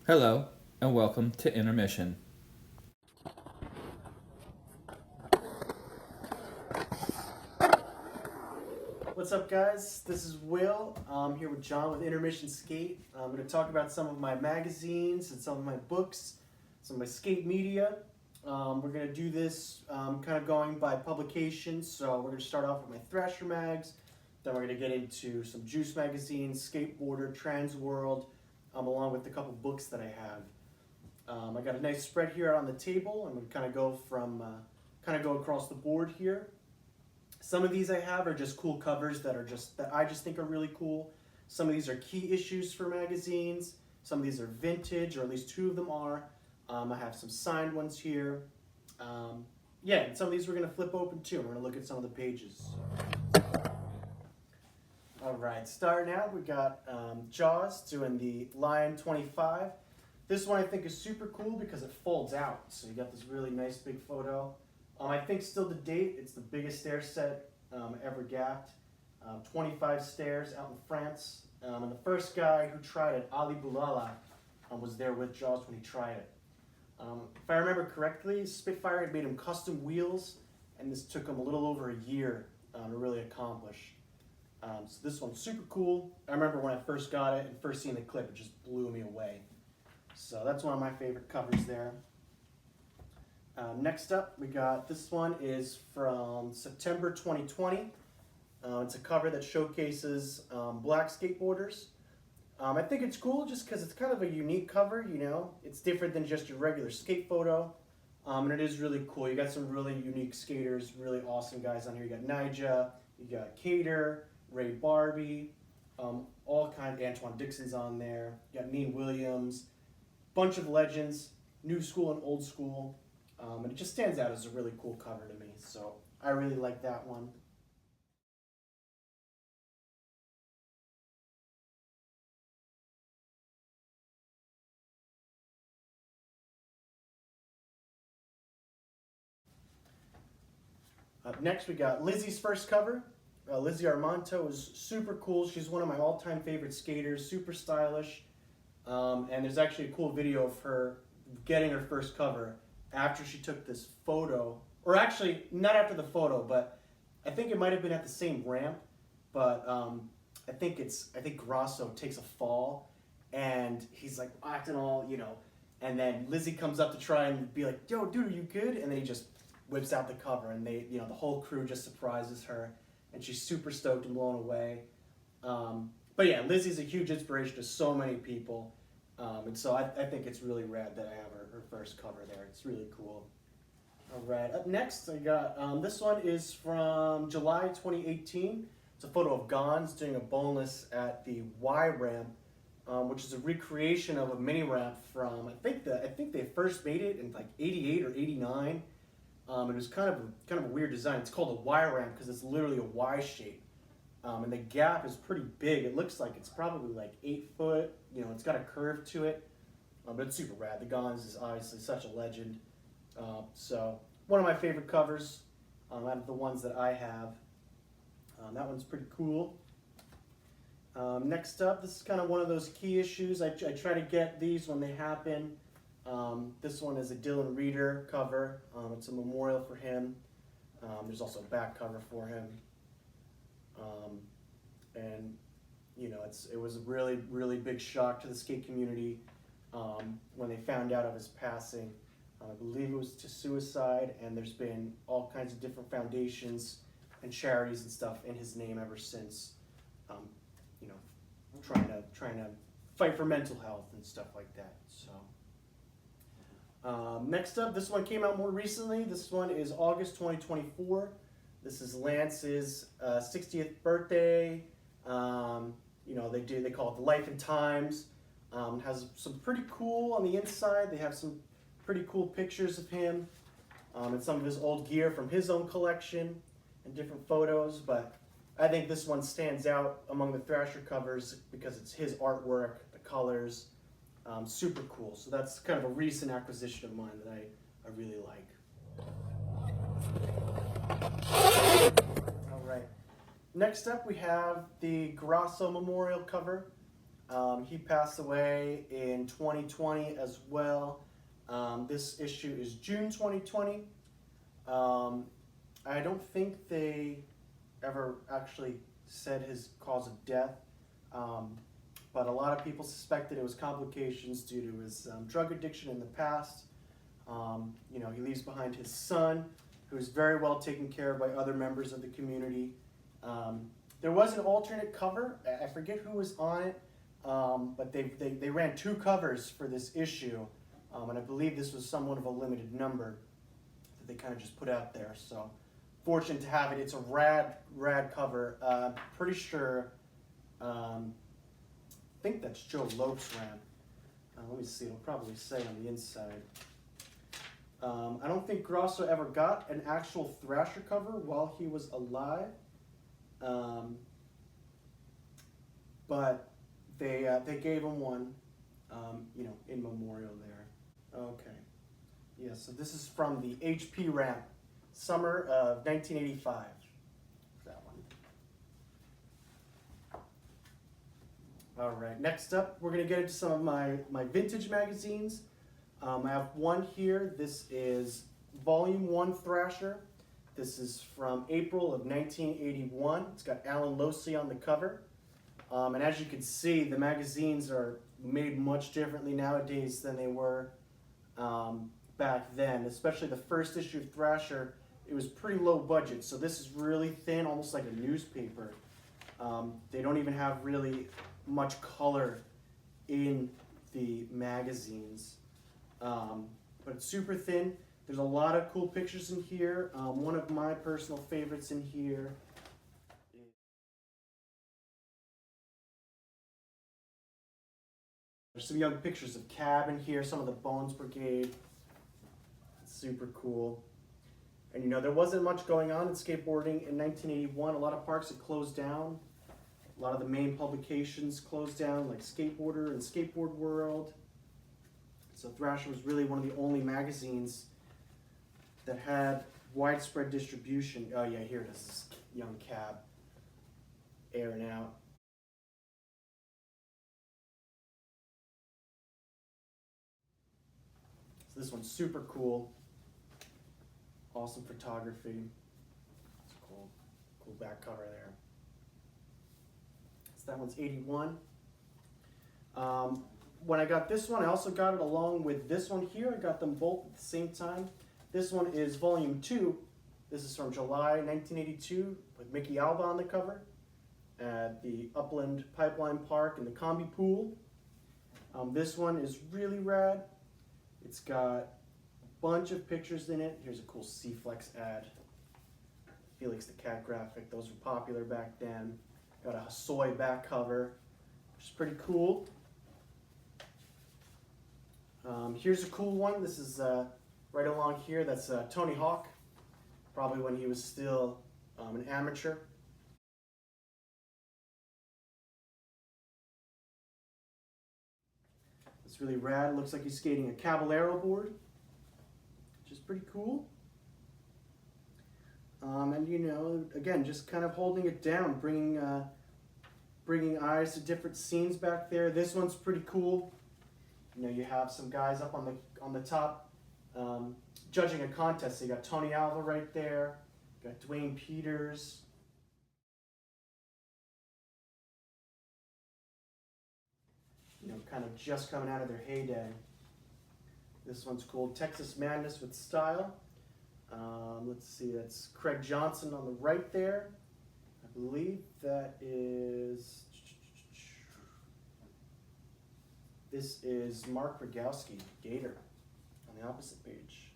Hello, and welcome to Intermission. What's up, guys? This is Will. I'm here with John with Intermission Skate. I'm going to talk about some of my magazines and some of my books, some of my skate media. We're going to do this kind of going by publication. So we're going to start off with my Thrasher mags. Then we're going to get into some Juice magazines, Skateboarder, Trans World, along with a couple books that I have. I got a nice spread here on the table. I'm going to kind of go across the board here. Some of these I have are just cool covers that I just think are really cool. Some of these are key issues for magazines. Some of these are vintage, or at least two of them are. I have some signed ones here. And some of these we're going to flip open too. We're going to look at some of the pages. All right, starting out, we got Jaws doing the Lion 25. This one I think is super cool because it folds out. So you got this really nice big photo. I think still to date, it's the biggest stair set ever gapped. 25 stairs out in France. And the first guy who tried it, Ali Boulala, was there with Jaws when he tried it. If I remember correctly, Spitfire had made him custom wheels, and this took him a little over a year to really accomplish. So this one's super cool. I remember when I first got it and first seen the clip, it just blew me away. So that's one of my favorite covers there. Next up, we got, this one is from September 2020. It's a cover that showcases black skateboarders. I think it's cool just because it's kind of a unique cover, you know. It's different than just your regular skate photo. And it is really cool. You got some really unique skaters, really awesome guys on here. You got Nija, you got Cater, Ray Barbie, all kinds, Antoine Dixon's on there. You got Neen Williams, bunch of legends, new school and old school. And it just stands out as a really cool cover to me, so I really like that one. Up next, we got Lizzie's first cover. Lizzie Armanto is super cool. She's one of my all-time favorite skaters, super stylish. And there's actually a cool video of her getting her first cover after she took this photo, or actually not after the photo, but I think it might have been at the same ramp, but I think Grasso takes a fall and he's like acting all, you know, and then Lizzie comes up to try and be like, yo dude, are you good? And then he just whips out the cover, and they, you know, the whole crew just surprises her, and she's super stoked and blown away. But yeah, Lizzie's a huge inspiration to so many people. And so I think it's really rad that I have her first cover there. It's really cool. All right, up next I got, this one is from July 2018. It's a photo of Gons doing a boneless at the Y ramp, which is a recreation of a mini ramp from, I think they first made it in like 88 or 89. It was kind of a weird design. It's called a Y ramp because it's literally a Y shape. And the gap is pretty big. It looks like it's probably like 8 foot. You know, it's got a curve to it, but it's super rad. The Gons is obviously such a legend. So one of my favorite covers out of the ones that I have. That one's pretty cool. Next up, this is kind of one of those key issues. I try to get these when they happen. This one is a Dylan Reeder cover. It's a memorial for him. There's also a back cover for him. And you know, it was a really, really big shock to the skate community when they found out of his passing. I believe it was to suicide, and there's been all kinds of different foundations and charities and stuff in his name ever since. You know, trying to fight for mental health and stuff like that. So next up, this one came out more recently. This one is August 2024. This is Lance's 60th birthday. You know, they call it the Life and Times. Has some pretty cool on the inside. They have some pretty cool pictures of him and some of his old gear from his own collection and different photos. But I think this one stands out among the Thrasher covers because it's his artwork, the colors, super cool. So that's kind of a recent acquisition of mine that I really like. All right. Next up, we have the Grasso Memorial cover. He passed away in 2020 as well. This issue is June 2020. I don't think they ever actually said his cause of death, but a lot of people suspected it was complications due to his drug addiction in the past. He leaves behind his son, who's very well taken care of by other members of the community. There was an alternate cover. I forget who was on it, but they ran 2 covers for this issue, and I believe this was somewhat of a limited number that they kind of just put out there. So fortunate to have it. It's a rad cover. Pretty sure, I think that's Joe Lopes ran. Let me see, it'll probably say on the inside. I don't think Grosso ever got an actual Thrasher cover while he was alive, but they gave him one, in memorial there. Okay, yeah. So this is from the HP ramp, summer of 1985. That one. All right. Next up, we're gonna get into some of my vintage magazines. I have one here. This is Volume 1 Thrasher. This is from April of 1981. It's got Alan Losey on the cover. And as you can see, the magazines are made much differently nowadays than they were back then. Especially the first issue of Thrasher, it was pretty low budget. So this is really thin, almost like a newspaper. They don't even have really much color in the magazines. But it's super thin. There's a lot of cool pictures in here. One of my personal favorites in here. There's some young pictures of Cab in here, some of the Bones Brigade. It's super cool. And there wasn't much going on in skateboarding in 1981. A lot of parks had closed down. A lot of the main publications closed down, like Skateboarder and Skateboard World. So Thrasher was really one of the only magazines that had widespread distribution. Oh yeah, here it is, this young Cab airing out. So this one's super cool. Awesome photography. It's cool back cover there. So that one's 81. When I got this one, I also got it along with this one here. I got them both at the same time. This one is Volume 2. This is from July 1982 with Mickey Alba on the cover at the Upland Pipeline Park in the Combi Pool. This one is really rad. It's got a bunch of pictures in it. Here's a cool C-Flex ad. Felix the Cat graphic. Those were popular back then. Got a Hosoi back cover, which is pretty cool. Here's a cool one. This is right along here. That's Tony Hawk, probably when he was still an amateur. It's really rad. Looks like he's skating a Caballero board, which is pretty cool. And again, just kind of holding it down, bringing eyes to different scenes back there. This one's pretty cool. You have some guys up on the top judging a contest. So you got Tony Alva right there. You got Dwayne Peters. Kind of just coming out of their heyday. This one's called Texas Madness with Style. Let's see, that's Craig Johnson on the right there. I believe that is... This is Mark Rogowski, Gator, on the opposite page.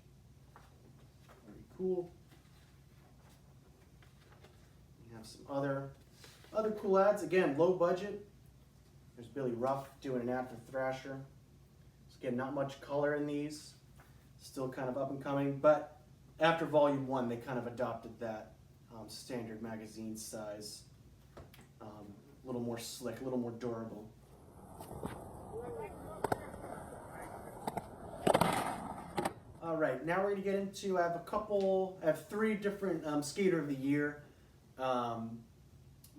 Very cool. We have some other cool ads. Again, low budget. There's Billy Ruff doing an ad for Thrasher. So again, not much color in these. Still kind of up and coming, but after Volume 1, they kind of adopted that standard magazine size. A little more slick, a little more durable. All right, now we're going to get into, I have 3 different Skater of the Year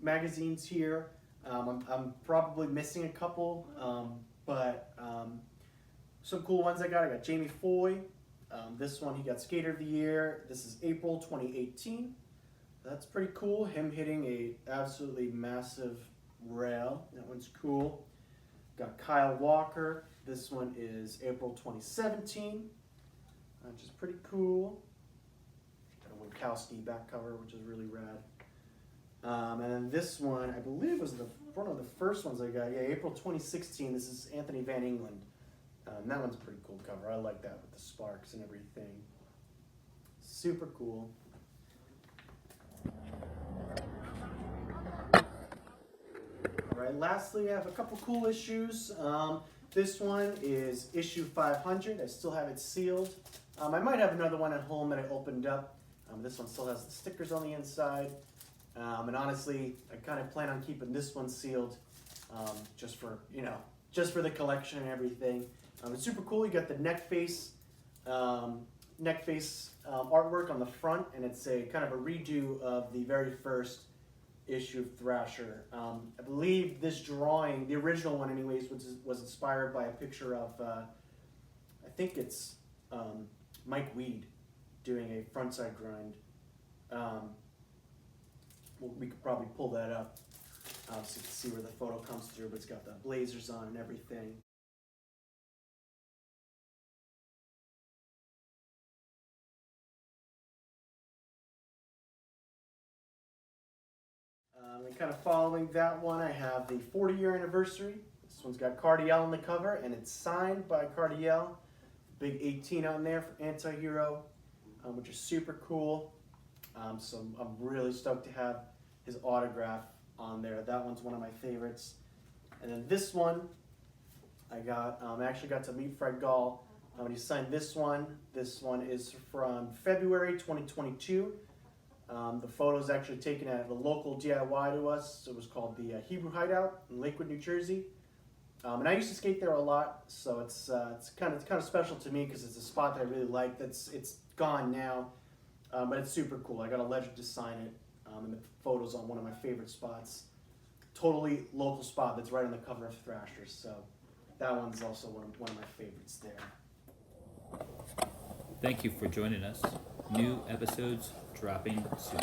magazines here. I'm probably missing a couple, but some cool ones I got. I got Jamie Foy. This one, he got Skater of the Year. This is April 2018. That's pretty cool. Him hitting a absolutely massive rail. That one's cool. Got Kyle Walker. This one is April 2017, which is pretty cool. Got a Winkowski back cover, which is really rad. And then this one, I believe, was one of the first ones I got. Yeah, April 2016. This is Anthony Van England. That one's a pretty cool cover. I like that with the sparks and everything. Super cool. All right, lastly, I have a couple cool issues. This one is issue 500. I still have it sealed. I might have another one at home that I opened up. This one still has the stickers on the inside. And honestly, I kind of plan on keeping this one sealed just for the collection and everything. It's super cool. You got the neck face artwork on the front, and it's a kind of a redo of the very first issue of Thrasher. I believe this drawing, the original one anyways, was inspired by a picture of, I think it's Mike Weed doing a frontside grind. We could probably pull that up so you can see where the photo comes through, but it's got the blazers on and everything. And kind of following that one, I have the 40-year anniversary. This one's got Cardiel on the cover, and it's signed by Cardiel. Big 18 on there for Anti-Hero, which is super cool. So I'm really stoked to have his autograph on there. That one's one of my favorites. And then this one, I actually got to meet Fred Gall when he signed this one. This one is from February 2022. The photo is actually taken at a local DIY to us. It was called the Hebrew Hideout in Lakewood, New Jersey. And I used to skate there a lot, so it's kind of special to me because it's a spot that I really like. It's gone now, but it's super cool. I got a legend to sign it, and the photo's on one of my favorite spots. Totally local spot that's right on the cover of Thrasher, so that one's also one of my favorites there. Thank you for joining us. New episodes dropping soon.